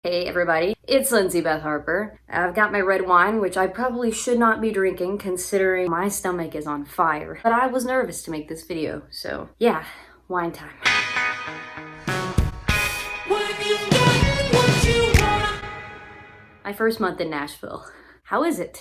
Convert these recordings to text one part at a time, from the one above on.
Hey everybody, it's Lindsay Beth Harper. I've got my red wine, which I probably should not be drinking considering my stomach is on fire. But I was nervous to make this video, so yeah, wine time. My first month in Nashville. How is it?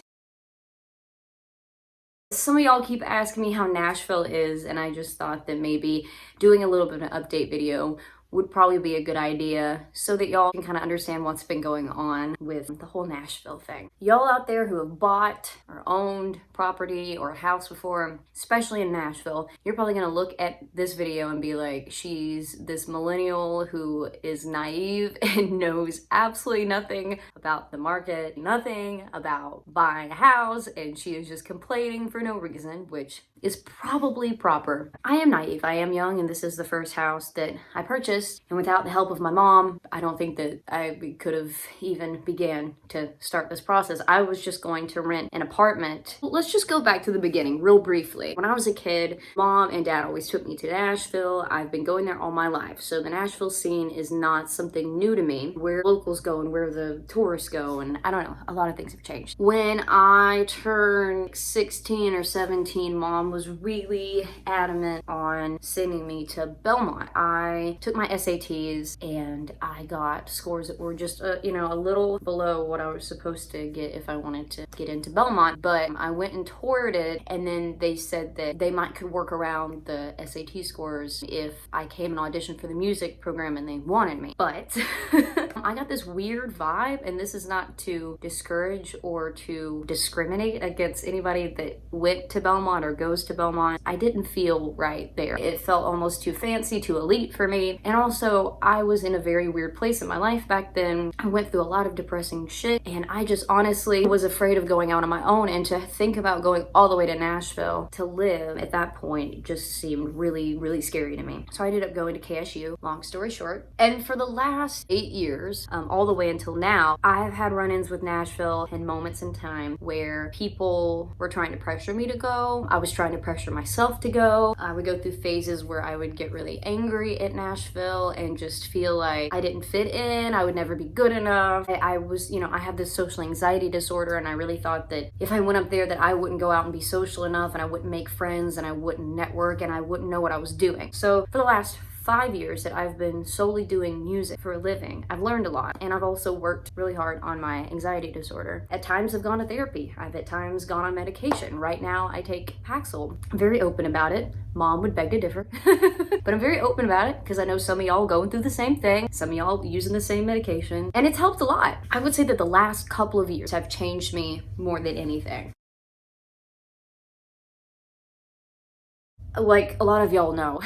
Some of y'all keep asking me how Nashville is, and I just thought that maybe doing a little bit of an update video would probably be a good idea so that y'all can kind of understand what's been going on with the whole Nashville thing. Y'all out there who have bought or owned property or a house before, especially in Nashville, you're probably gonna look at this video and be like, she's this millennial who is naive and knows absolutely nothing about the market, nothing about buying a house, and she is just complaining for no reason, which is probably proper. I am naive, I am young, and this is the first house that I purchased, and without the help of my mom, I don't think that I could have even began to start this process. I was just going to rent an apartment. Let's just go back to the beginning real briefly. When I was a kid, mom and dad always took me to Nashville. I've been going there all my life, so the Nashville scene is not something new to me. Where locals go and where the tourists go, and I don't know, a lot of things have changed. When I turned 16 or 17, mom was really adamant on sending me to Belmont. I took my SATs and I got scores that were just a little below what I was supposed to get if I wanted to get into Belmont, but I went and toured it, and then they said that they could work around the SAT scores if I came and auditioned for the music program and they wanted me. But I got this weird vibe, and this is not to discourage or to discriminate against anybody that went to Belmont or goes to Belmont. I didn't feel right there. It felt almost too fancy, too elite for me. And also, I was in a very weird place in my life back then. I went through a lot of depressing shit, and I just honestly was afraid of going out on my own, and to think about going all the way to Nashville to live at that point just seemed really, really scary to me. So I ended up going to KSU, long story short. And for the last 8 years, all the way until now, I've had run-ins with Nashville and moments in time where people were trying to pressure me to go. I was trying to pressure myself to go. I would go through phases where I would get really angry at Nashville and just feel like I didn't fit in, I would never be good enough. I was, I had this social anxiety disorder, and I really thought that if I went up there that I wouldn't go out and be social enough, and I wouldn't make friends, and I wouldn't network, and I wouldn't know what I was doing. So for the last 5 years that I've been solely doing music for a living, I've learned a lot, and I've also worked really hard on my anxiety disorder. At times I've gone to therapy. I've at times gone on medication. Right now I take Paxil. I'm very open about it. Mom would beg to differ, but I'm very open about it because I know some of y'all going through the same thing, some of y'all using the same medication, and it's helped a lot. I would say that the last couple of years have changed me more than anything. Like a lot of y'all know,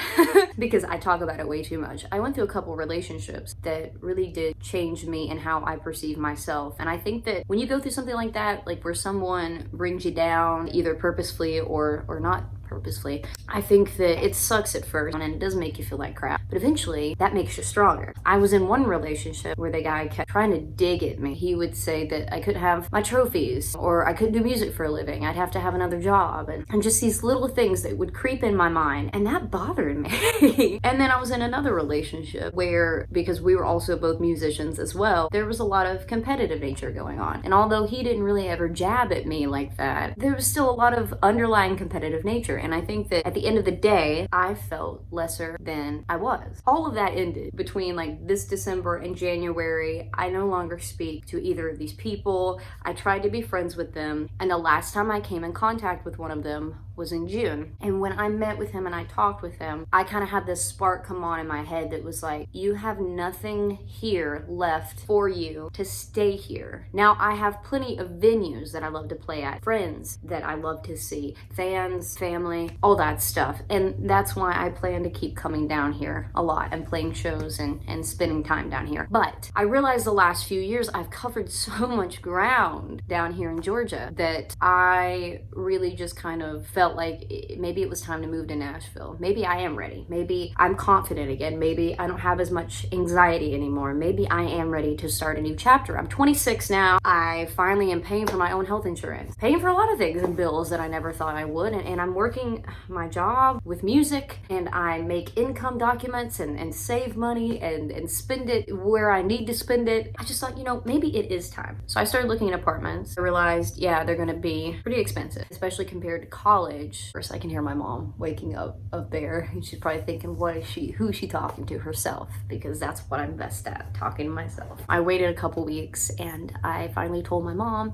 because I talk about it way too much, I went through a couple relationships that really did change me and how I perceive myself. And I think that when you go through something like that, like where someone brings you down either purposefully or not purposefully, I think that it sucks at first and it does make you feel like crap, but eventually that makes you stronger. I was in one relationship where the guy kept trying to dig at me. He would say that I couldn't have my trophies, or I couldn't do music for a living, I'd have to have another job, and just these little things that would creep in my mind, and that bothered me. And then I was in another relationship where, because we were also both musicians as well, there was a lot of competitive nature going on, and although he didn't really ever jab at me like that, there was still a lot of underlying competitive nature. And I think that at the end of the day, I felt lesser than I was. All of that ended between like this December and January. I no longer speak to either of these people. I tried to be friends with them, and the last time I came in contact with one of them was in June. And when I met with him and I talked with him, I kind of had this spark come on in my head that was like, you have nothing here left for you to stay here. Now, I have plenty of venues that I love to play at, friends that I love to see, fans, family, all that stuff. And that's why I plan to keep coming down here a lot and playing shows and spending time down here. But I realized the last few years I've covered so much ground down here in Georgia that I really just kind of felt felt like maybe it was time to move to Nashville. Maybe I am ready. Maybe I'm confident again. Maybe I don't have as much anxiety anymore. Maybe I am ready to start a new chapter. I'm 26 now. I finally am paying for my own health insurance, paying for a lot of things and bills that I never thought I would. And I'm working my job with music, and I make income documents and save money and spend it where I need to spend it. I just thought, you know, maybe it is time. So I started looking at apartments. I realized, yeah, they're gonna be pretty expensive, especially compared to college. First, I can hear my mom waking up there, and she's probably thinking, who is she talking to? Herself, because that's what I'm best at, talking to myself. I waited a couple weeks and I finally told my mom,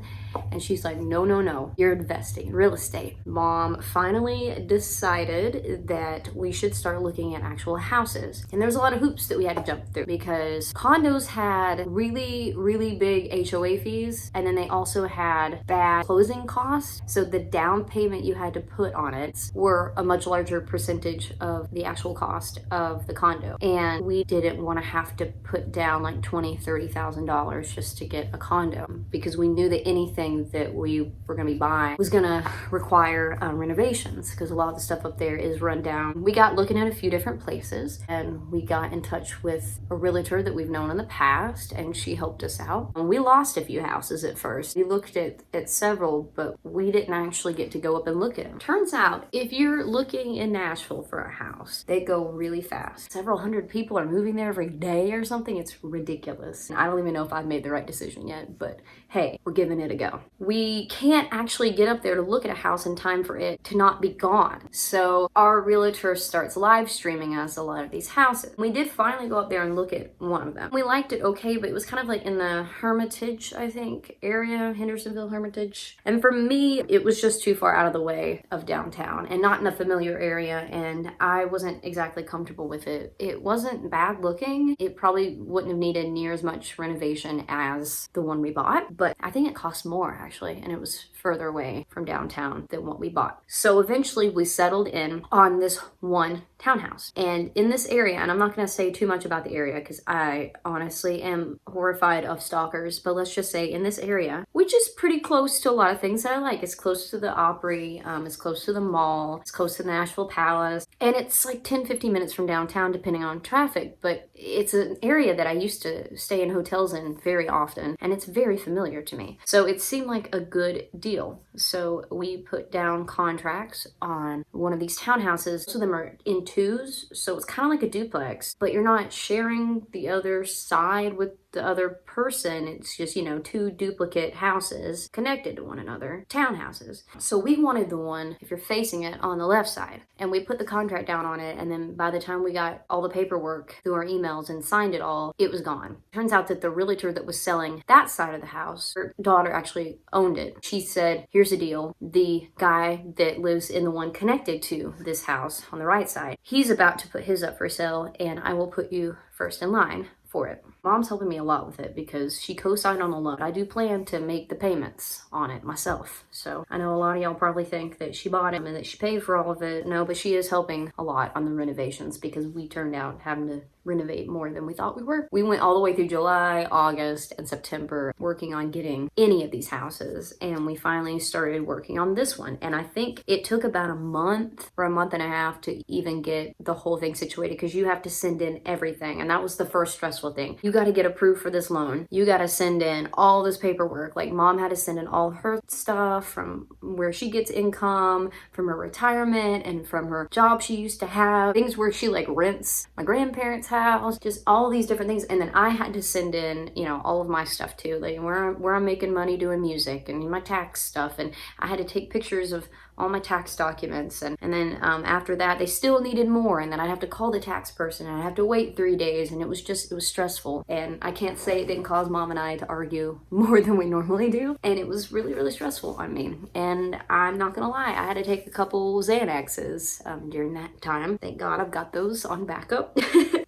and she's like, no, you're investing in real estate. Mom finally decided that we should start looking at actual houses. And there's a lot of hoops that we had to jump through, because condos had really, really big HOA fees, and then they also had bad closing costs. So the down payment you had to put on it were a much larger percentage of the actual cost of the condo. And we didn't want to have to put down like $20,000-$30,000 just to get a condo, because we knew that anything that we were going to be buying was going to require renovations, because a lot of the stuff up there is run down. We got looking at a few different places, and we got in touch with a realtor that we've known in the past, and she helped us out. And we lost a few houses at first. We looked at several, but we didn't actually get to go up and look at them. Turns out, if you're looking in Nashville for a house, they go really fast. Several hundred people are moving there every day or something. It's ridiculous. I don't even know if I've made the right decision yet, but hey, we're giving it a go. We can't actually get up there to look at a house in time for it to not be gone. So our realtor starts live streaming us a lot of these houses. We did finally go up there and look at one of them. We liked it okay, but it was kind of like in the Hermitage, I think, area, Hendersonville Hermitage. And for me, it was just too far out of the way of downtown and not in a familiar area, and I wasn't exactly comfortable with it. It wasn't bad looking. It probably wouldn't have needed near as much renovation as the one we bought, but I think it cost more actually, and it was further away from downtown than what we bought. So eventually we settled in on this one townhouse. And in this area, and I'm not going to say too much about the area because I honestly am horrified of stalkers, but let's just say in this area, which is pretty close to a lot of things that I like. It's close to the Opry, it's close to the mall, it's close to the Nashville Palace, and it's like 10-15 minutes from downtown depending on traffic, but it's an area that I used to stay in hotels in very often, and it's very familiar to me. So it seemed like a good deal. So we put down contracts on one of these townhouses. Most of them are in twos, so it's kind of like a duplex, but you're not sharing the other side with the other person. It's just, you know, two duplicate houses connected to one another, townhouses. So we wanted the one, if you're facing it, on the left side, and we put the contract down on it, and then by the time we got all the paperwork through our emails and signed it all, it was gone. Turns out that the realtor that was selling that side of the house, her daughter actually owned it. She said, here's the deal. The guy that lives in the one connected to this house on the right side, he's about to put his up for sale, and I will put you first in line for it. Mom's helping me a lot with it because she co-signed on the loan. I do plan to make the payments on it myself. So I know a lot of y'all probably think that she bought it and that she paid for all of it. No, but she is helping a lot on the renovations because we turned out having to renovate more than we thought we were. We went all the way through July, August, and September working on getting any of these houses, and we finally started working on this one. And I think it took about a month or a month and a half to even get the whole thing situated because you have to send in everything, and that was the first stressful thing. You got to get approved for this loan. You got to send in all this paperwork. Like Mom had to send in all her stuff from where she gets income, from her retirement, and from her job she used to have, things where she like rents my grandparents' house, just all these different things. And then I had to send in, you know, all of my stuff too, like where I'm making money doing music and my tax stuff. And I had to take pictures of all my tax documents, and then after that they still needed more, and then I'd have to call the tax person and I'd have to wait 3 days, and it was stressful. And I can't say it didn't cause Mom and I to argue more than we normally do, and it was really, really stressful on me. And I'm not gonna lie, I had to take a couple Xanaxes during that time. Thank God I've got those on backup.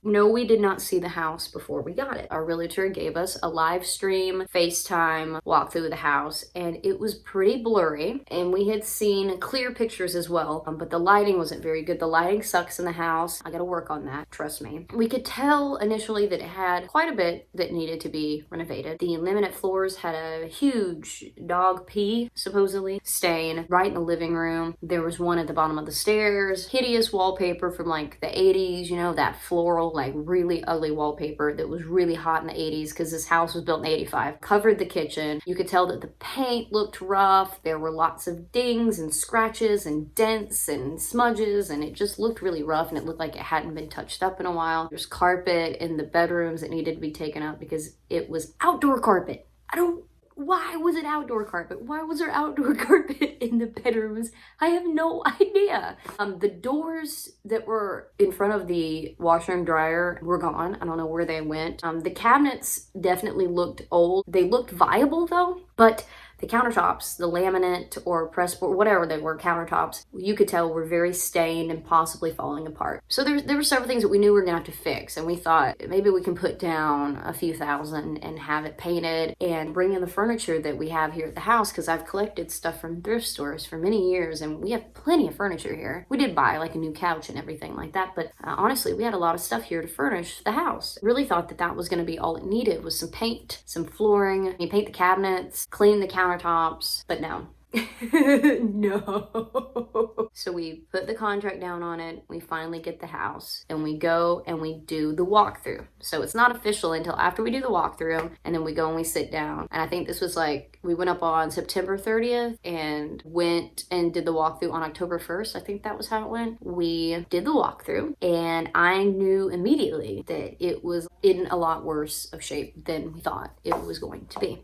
No, we did not see the house before we got it. Our realtor gave us a live stream, FaceTime walk through the house, and it was pretty blurry. And we had seen clear pictures as well, but the lighting wasn't very good. The lighting sucks in the house. I gotta work on that, trust me. We could tell initially that it had quite a bit that needed to be renovated. The laminate floors had a huge dog pee, supposedly, stain right in the living room. There was one at the bottom of the stairs. Hideous wallpaper from like the 80s, you know, that floral, like really ugly wallpaper that was really hot in the 80s because this house was built in 85. Covered the kitchen. You could tell that the paint looked rough. There were lots of dings and scratches and dents and smudges, and it just looked really rough, and it looked like it hadn't been touched up in a while. There's carpet in the bedrooms that needed to be taken out because it was outdoor carpet. Why was it outdoor carpet? Why was there outdoor carpet in the bedrooms? I have no idea. The doors that were in front of the washer and dryer were gone. I don't know where they went. The cabinets definitely looked old. They looked viable though, but the countertops, the laminate or pressboard, whatever they were, countertops, you could tell were very stained and possibly falling apart. So there were several things that we knew we were gonna have to fix, and we thought maybe we can put down a few thousand and have it painted and bring in the furniture that we have here at the house, because I've collected stuff from thrift stores for many years and we have plenty of furniture here. We did buy like a new couch and everything like that, but honestly, we had a lot of stuff here to furnish the house. Really thought that that was gonna be all it needed, was some paint, some flooring, you paint the cabinets, clean the countertops, but no. No. So we put the contract down on it, we finally get the house, and we go and we do the walkthrough. So it's not official until after we do the walkthrough, and then we go and we sit down. And I think this was like, we went up on September 30th and went and did the walkthrough on October 1st. I think that was how it went. We did the walkthrough, and I knew immediately that it was in a lot worse of shape than we thought it was going to be.